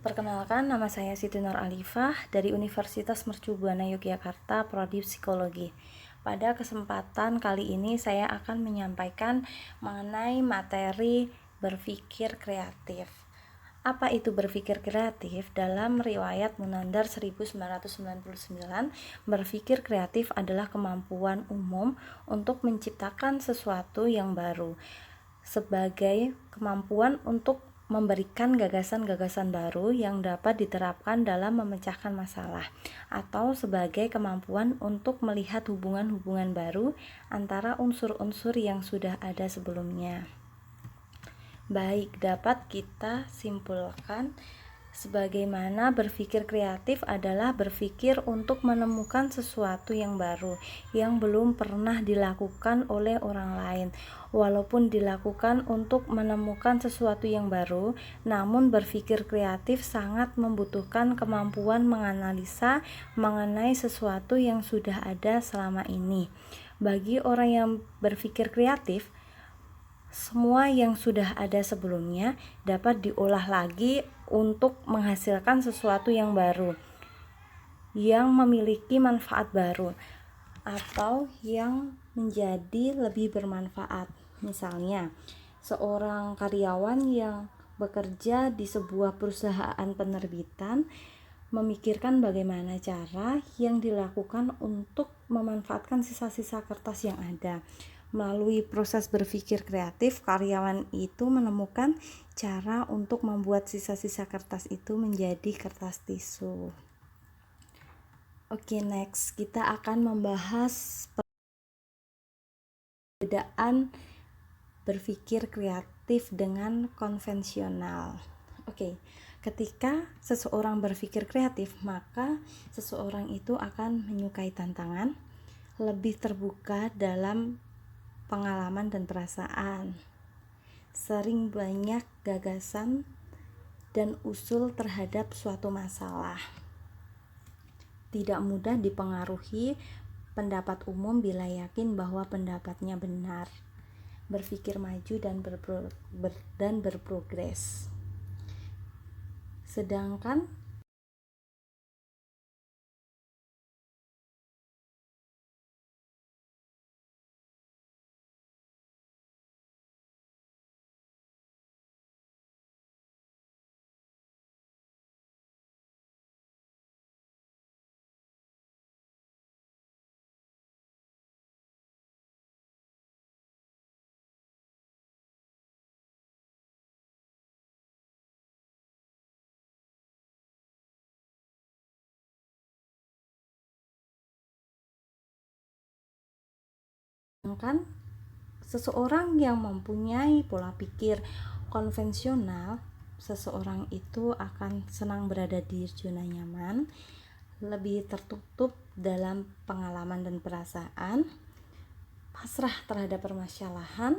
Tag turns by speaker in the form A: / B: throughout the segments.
A: Perkenalkan, nama saya Siti Nur Alifah dari Universitas Mercu Buana Yogyakarta, Prodi Psikologi. Pada kesempatan kali ini saya akan menyampaikan mengenai materi berpikir kreatif. Apa itu berpikir kreatif? Dalam riwayat Munandar 1999, berpikir kreatif adalah kemampuan umum untuk menciptakan sesuatu yang baru, sebagai kemampuan untuk memberikan gagasan-gagasan baru yang dapat diterapkan dalam memecahkan masalah, atau sebagai kemampuan untuk melihat hubungan-hubungan baru antara unsur-unsur yang sudah ada sebelumnya. Baik, dapat kita simpulkan sebagaimana berpikir kreatif adalah berpikir untuk menemukan sesuatu yang baru yang belum pernah dilakukan oleh orang lain. Walaupun dilakukan untuk menemukan sesuatu yang baru, namun berpikir kreatif sangat membutuhkan kemampuan menganalisa mengenai sesuatu yang sudah ada selama ini. Bagi orang yang berpikir kreatif, semua yang sudah ada sebelumnya dapat diolah lagi untuk menghasilkan sesuatu yang baru, yang memiliki manfaat baru, atau yang menjadi lebih bermanfaat. Misalnya, seorang karyawan yang bekerja di sebuah perusahaan penerbitan memikirkan bagaimana cara yang dilakukan untuk memanfaatkan sisa-sisa kertas yang ada. Melalui proses berpikir kreatif, karyawan itu menemukan cara untuk membuat sisa-sisa kertas itu menjadi kertas tisu. Oke, next kita akan membahas perbedaan berpikir kreatif dengan konvensional. Oke, ketika seseorang berpikir kreatif, maka seseorang itu akan menyukai tantangan, lebih terbuka dalam pengalaman dan perasaan, sering banyak gagasan dan usul terhadap suatu masalah, tidak mudah dipengaruhi pendapat umum bila yakin bahwa pendapatnya benar, berpikir maju dan berprogres. Sedangkan seseorang yang mempunyai pola pikir konvensional, seseorang itu akan senang berada di zona nyaman, lebih tertutup dalam pengalaman dan perasaan, pasrah terhadap permasalahan,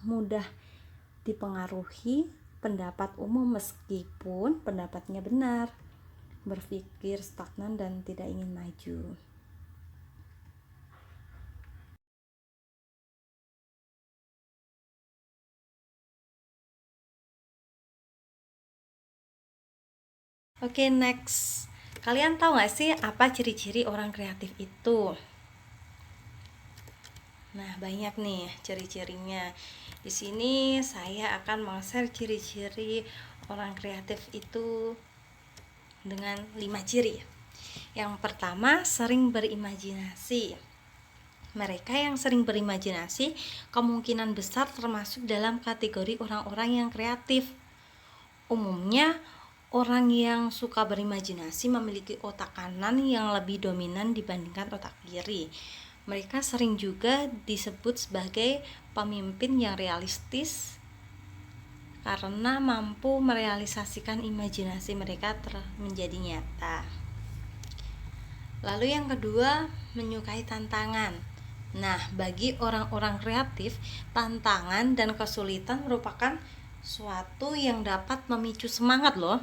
A: mudah dipengaruhi pendapat umum meskipun pendapatnya benar, berpikir stagnan dan tidak ingin maju. Oke, next. Kalian tahu gak sih apa ciri-ciri orang kreatif itu? Nah, banyak nih ciri-cirinya. Di sini saya akan meng-share ciri-ciri orang kreatif itu dengan 5 ciri. Yang pertama, sering berimajinasi. Mereka yang sering berimajinasi kemungkinan besar termasuk dalam kategori orang-orang yang kreatif. Umumnya, orang yang suka berimajinasi memiliki otak kanan yang lebih dominan dibandingkan otak kiri. Mereka sering juga disebut sebagai pemimpin yang realistis karena mampu merealisasikan imajinasi mereka menjadi nyata. Lalu yang kedua, menyukai tantangan. Nah, bagi orang-orang kreatif, tantangan dan kesulitan merupakan suatu yang dapat memicu semangat loh.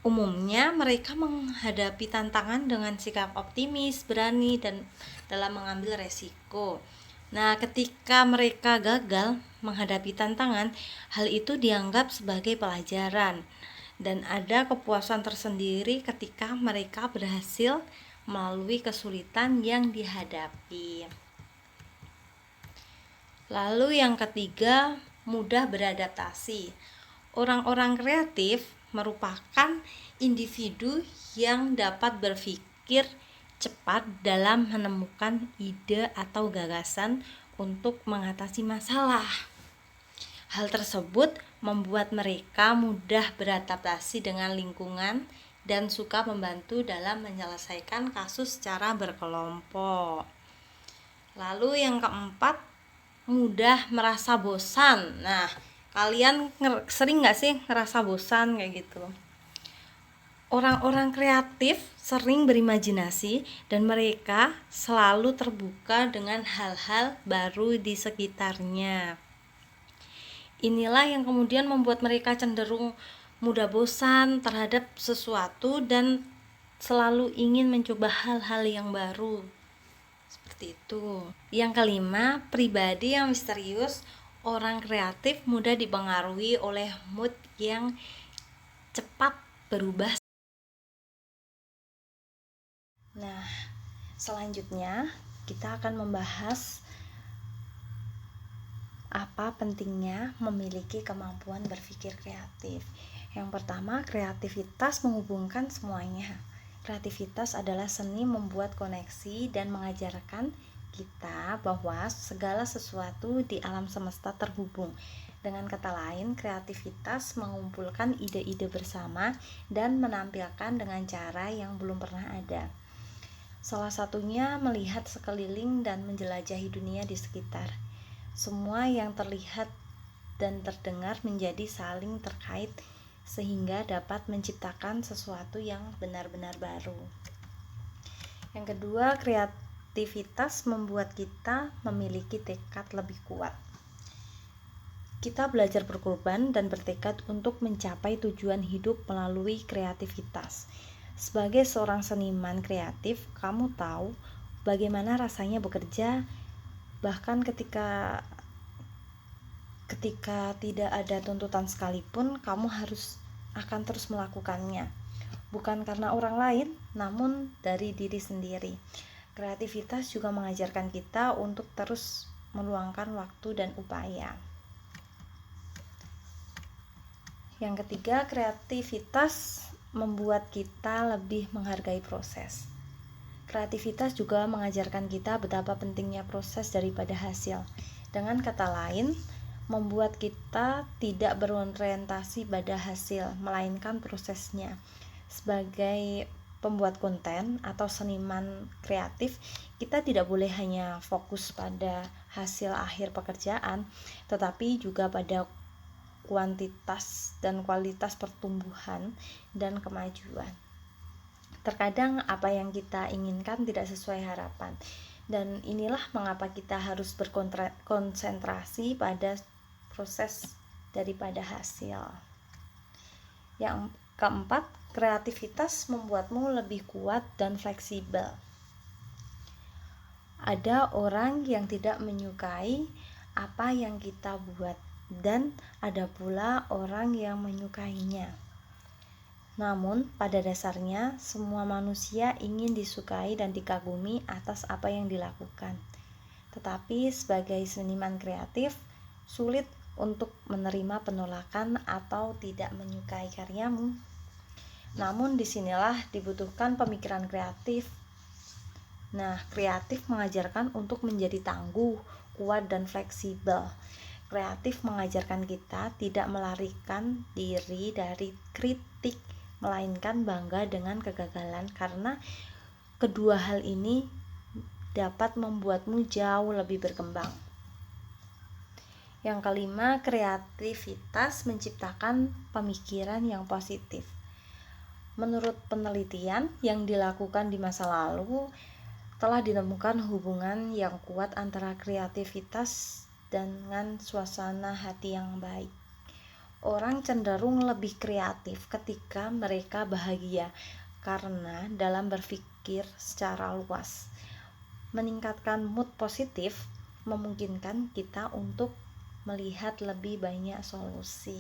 A: Umumnya mereka menghadapi tantangan dengan sikap optimis, berani, dan dalam mengambil resiko. Nah, ketika mereka gagal menghadapi tantangan, hal itu dianggap sebagai pelajaran dan ada kepuasan tersendiri ketika mereka berhasil melalui kesulitan yang dihadapi. Lalu yang ketiga, mudah beradaptasi. Orang-orang kreatif merupakan individu yang dapat berpikir cepat dalam menemukan ide atau gagasan untuk mengatasi masalah. Hal tersebut membuat mereka mudah beradaptasi dengan lingkungan dan suka membantu dalam menyelesaikan kasus secara berkelompok. Lalu yang keempat, mudah merasa bosan. Nah, kalian sering gak sih ngerasa bosan kayak gitu? Orang-orang kreatif sering berimajinasi dan mereka selalu terbuka dengan hal-hal baru di sekitarnya. Inilah yang kemudian membuat mereka cenderung mudah bosan terhadap sesuatu dan selalu ingin mencoba hal-hal yang baru. Seperti itu. Yang kelima, pribadi yang misterius. Orang kreatif mudah dipengaruhi oleh mood yang cepat berubah. Nah, selanjutnya kita akan membahas apa pentingnya memiliki kemampuan berpikir kreatif. Yang pertama, kreativitas menghubungkan semuanya. Kreativitas adalah seni membuat koneksi dan mengajarkan kita bahwa segala sesuatu di alam semesta terhubung. Dengan kata lain, kreativitas mengumpulkan ide-ide bersama dan menampilkan dengan cara yang belum pernah ada. Salah satunya melihat sekeliling dan menjelajahi dunia di sekitar. Semua yang terlihat dan terdengar menjadi saling terkait sehingga dapat menciptakan sesuatu yang benar-benar baru. Yang kedua, kreativitas membuat kita memiliki tekad lebih kuat. Kita belajar berkorban dan bertekad untuk mencapai tujuan hidup melalui kreativitas. Sebagai seorang seniman kreatif, kamu tahu bagaimana rasanya bekerja bahkan ketika tidak ada tuntutan sekalipun, kamu akan terus melakukannya. Bukan karena orang lain, namun dari diri sendiri. Kreativitas juga mengajarkan kita untuk terus meluangkan waktu dan upaya. Yang ketiga, kreativitas membuat kita lebih menghargai proses. Kreativitas juga mengajarkan kita betapa pentingnya proses daripada hasil. Dengan kata lain, membuat kita tidak berorientasi pada hasil, melainkan prosesnya. Sebagai pembuat konten atau seniman kreatif, kita tidak boleh hanya fokus pada hasil akhir pekerjaan, tetapi juga pada kuantitas dan kualitas pertumbuhan dan kemajuan. Terkadang apa yang kita inginkan tidak sesuai harapan, dan inilah mengapa kita harus berkonsentrasi pada proses daripada hasil. Yang keempat, kreativitas membuatmu lebih kuat dan fleksibel. Ada orang yang tidak menyukai apa yang kita buat, dan ada pula orang yang menyukainya. Namun, pada dasarnya, semua manusia ingin disukai dan dikagumi atas apa yang dilakukan. Tetapi, sebagai seniman kreatif, sulit untuk menerima penolakan atau tidak menyukai karyamu. Namun, disinilah dibutuhkan pemikiran kreatif. Nah, kreatif mengajarkan untuk menjadi tangguh, kuat, dan fleksibel. Kreatif mengajarkan kita tidak melarikan diri dari kritik, melainkan bangga dengan kegagalan, karena kedua hal ini dapat membuatmu jauh lebih berkembang. Yang kelima, kreativitas menciptakan pemikiran yang positif. Menurut penelitian yang dilakukan di masa lalu, telah ditemukan hubungan yang kuat antara kreativitas dengan suasana hati yang baik. Orang cenderung lebih kreatif ketika mereka bahagia, karena dalam berpikir secara luas. Meningkatkan mood positif memungkinkan kita untuk melihat lebih banyak solusi.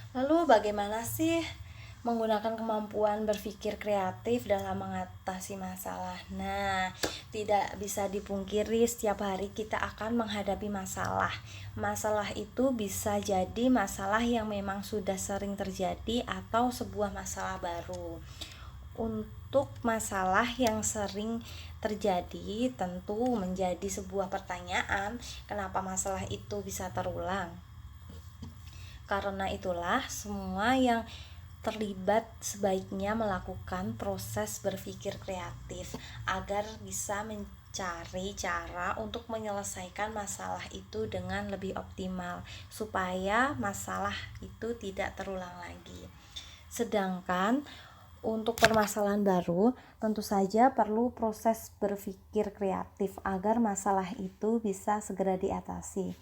A: Lalu bagaimana sih menggunakan kemampuan berpikir kreatif dalam mengatasi masalah? Nah, tidak bisa dipungkiri setiap hari kita akan menghadapi masalah. Masalah itu bisa jadi masalah yang memang sudah sering terjadi atau sebuah masalah baru. Untuk masalah yang sering terjadi tentu menjadi sebuah pertanyaan, kenapa masalah itu bisa terulang? Karena itulah semua yang terlibat sebaiknya melakukan proses berpikir kreatif agar bisa mencari cara untuk menyelesaikan masalah itu dengan lebih optimal supaya masalah itu tidak terulang lagi. Sedangkan untuk permasalahan baru, tentu saja perlu proses berpikir kreatif agar masalah itu bisa segera diatasi.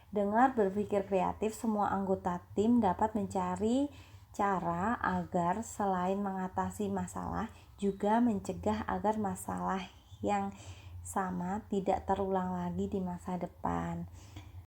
A: Dengan berpikir kreatif, semua anggota tim dapat mencari cara agar selain mengatasi masalah, juga mencegah agar masalah yang sama tidak terulang lagi di masa depan.